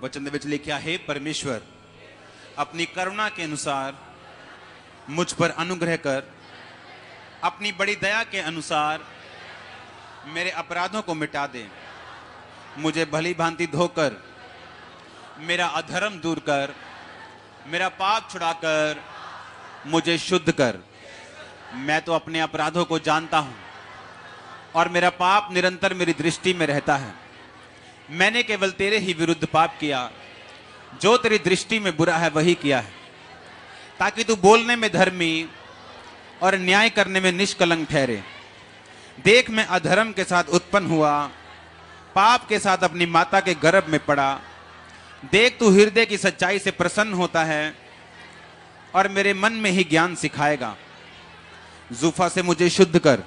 वचन ਦੇ ਵਿੱਚ ਲਿਖਿਆ है, परमेश्वर अपनी करुणा के अनुसार मुझ पर अनुग्रह कर, अपनी बड़ी दया के अनुसार मेरे अपराधों को मिटा दे, मुझे भली भांति धोकर मेरा अधर्म दूर कर, मेरा पाप छुड़ाकर मुझे शुद्ध कर। मैं तो अपने अपराधों को जानता हूं और मेरा पाप निरंतर मेरी दृष्टि में रहता है। मैंने केवल तेरे ही विरुद्ध पाप किया, जो तेरी दृष्टि में बुरा है वही किया है, ताकि तू बोलने में धर्मी और न्याय करने में निष्कलंक ठहरे। देख, मैं अधर्म के साथ उत्पन्न हुआ, पाप के साथ अपनी माता के गर्भ में पड़ा। देख, तू हृदय की सच्चाई से प्रसन्न होता है और मेरे मन में ही ज्ञान सिखाएगा। जूफा से मुझे शुद्ध कर,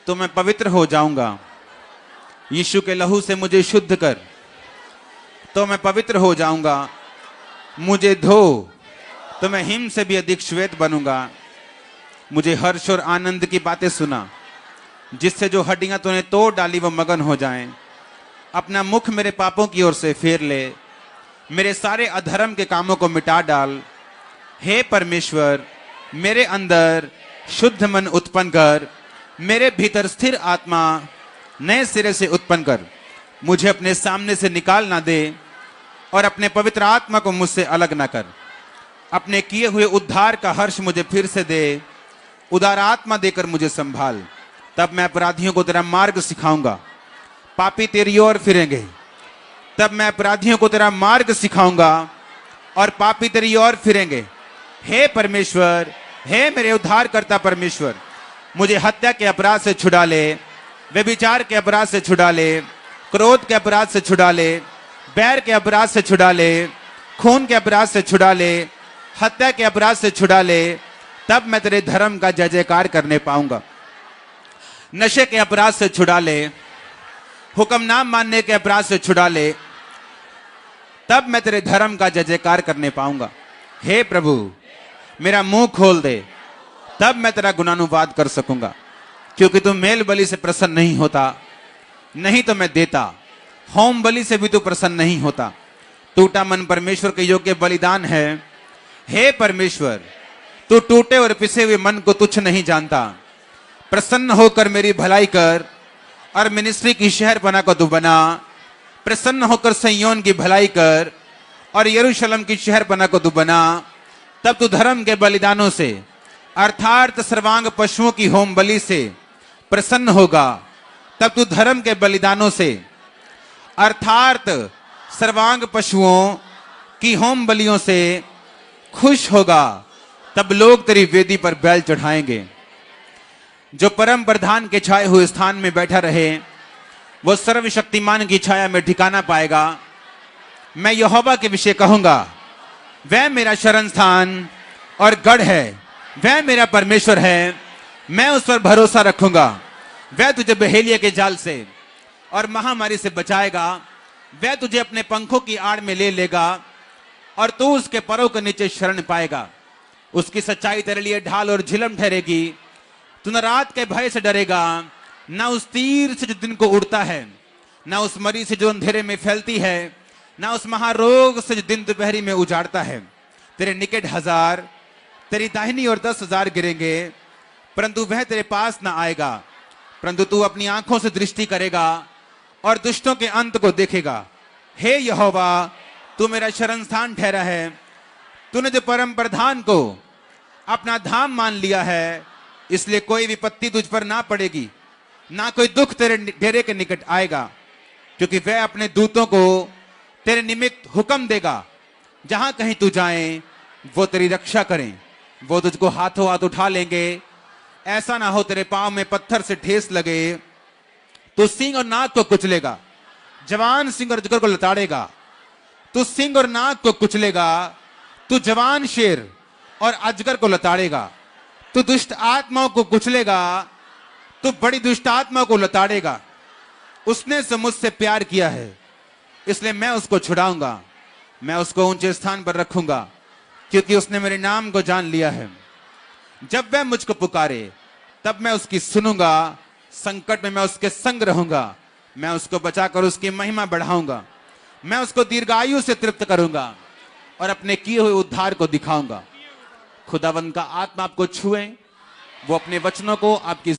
तो मैं पवित्र हो जाऊंगा। यीशु के लहू से मुझे शुद्ध कर, तो मैं पवित्र हो जाऊंगा। मुझे धो, तो मैं हिम से भी अधिक श्वेत बनूंगा। मुझे हर्ष और आनंद की बातें सुना, जिससे जो हड्डियां तूने तोड़ डाली वो मगन हो जाएं। अपना मुख मेरे पापों की ओर से फेर ले, मेरे सारे अधर्म के कामों को मिटा डाल। हे परमेश्वर, मेरे अंदर शुद्ध मन उत्पन्न कर, मेरे भीतर स्थिर आत्मा नए सिरे से उत्पन्न कर। मुझे अपने सामने से निकाल ना दे और अपने पवित्र आत्मा को मुझसे अलग ना कर। अपने किए हुए उद्धार का हर्ष मुझे फिर से दे, उदार आत्मा देकर मुझे संभाल। तब मैं अपराधियों को तेरा मार्ग सिखाऊंगा, पापी तेरी ओर फिरेंगे। तब मैं अपराधियों को तेरा मार्ग सिखाऊंगा और पापी तेरी ओर फिरेंगे। हे परमेश्वर, हे मेरे उद्धारकर्ता परमेश्वर, मुझे हत्या के अपराध से छुड़ा ले, व्यभिचार के अपराध से छुड़ा ले, क्रोध के अपराध से छुड़ा ले, बैर के अपराध से छुड़ा ले, खून के अपराध से छुड़ा ले, हत्या के अपराध से छुड़ा ले। तब मैं तेरे धर्म का जय जयकार करने पाऊंगा। नशे के अपराध से छुड़ा ले, हुक्म ना मानने के अपराध से छुड़ा ले। तब मैं तेरे धर्म का जय जयकार करने पाऊंगा। हे प्रभु, मेरा मुंह खोल दे, तब मैं तेरा गुणानुवाद कर सकूंगा। क्योंकि तू मेल बलि से प्रसन्न नहीं होता, नहीं तो मैं देता। होम बलि से भी तू प्रसन्न नहीं होता। टूटा मन परमेश्वर के योग्य बलिदान है। हे परमेश्वर, तू टूटे और पिसे हुए मन को तुच्छ नहीं जानता। प्रसन्न होकर मेरी भलाई कर और मिनिस्ट्री की शहरपना को तू बना। प्रसन्न होकर सिय्योन की भलाई कर और यरूशलेम की शहरपना को तू बना। तब तू धर्म के बलिदानों से अर्थात सर्वांग पशुओं की होम बलि से प्रसन्न होगा। तब तू धर्म के बलिदानों से अर्थात सर्वांग पशुओं की होम बलियों से खुश होगा। तब लोग तेरी वेदी पर बैल चढ़ाएंगे। जो परम प्रधान के छाए हुए स्थान में बैठा रहे, वो सर्वशक्तिमान की छाया में ठिकाना पाएगा। मैं यहोवा के विषय कहूंगा, वह मेरा शरण स्थान और गढ़ है, वह मेरा परमेश्वर है, मैं उस पर भरोसा रखूंगा। वह तुझे बहेलिया के जाल से और महामारी से बचाएगा। वह तुझे अपने पंखों की आड़ में ले लेगा और तू उसके परों के नीचे शरण पाएगा। उसकी सच्चाई तेरे लिए ढाल और झिलम ठहरेगी। तू न रात के भय से डरेगा, न उस तीर से जो दिन को उड़ता है, न उस मरी से जो अंधेरे में फैलती है, न उस महारोग से जो दिन दोपहरी में उजाड़ता है। तेरे निकट 1000, तेरी दाहिनी ओर 10,000 गिरेंगे, परंतु वह तेरे पास ना आएगा। परंतु तू अपनी आंखों से दृष्टि करेगा और दुष्टों के अंत को देखेगा। हे यहोवा, तू मेरा शरण स्थान ठहरा है। तूने जो परम प्रधान को अपना धाम मान लिया है, इसलिए कोई विपत्ति तुझ पर ना पड़ेगी, ना कोई दुख तेरे डेरे के निकट आएगा। क्योंकि वह अपने दूतों को तेरे निमित्त हुक्म देगा, जहां कहीं तू जाए वो तेरी रक्षा करें। वो तुझको हाथों हाथ उठा लेंगे, ऐसा ना हो तेरे पांव में पत्थर से ठेस लगे। तू सिंह और नाग को कुचलेगा, जवान सिंह और अजगर को लताड़ेगा। तू सिंह और नाग को कुचलेगा, तू जवान शेर और अजगर को लताड़ेगा। तू दुष्ट आत्माओं को कुचलेगा, तू बड़ी दुष्ट आत्मा को लताड़ेगा। उसने से मुझसे प्यार किया है, इसलिए मैं उसको छुड़ाऊंगा। मैं उसको ऊंचे स्थान पर रखूंगा, क्योंकि उसने मेरे नाम को जान लिया है। जब वह मुझको पुकारे, तब मैं उसकी सुनूंगा। संकट में मैं उसके संग रहूंगा, मैं उसको बचाकर उसकी महिमा बढ़ाऊंगा। मैं उसको दीर्घायु से तृप्त करूंगा और अपने किए हुए उद्धार को दिखाऊंगा। खुदावंद का आत्मा आपको छुए, वो अपने वचनों को आपकी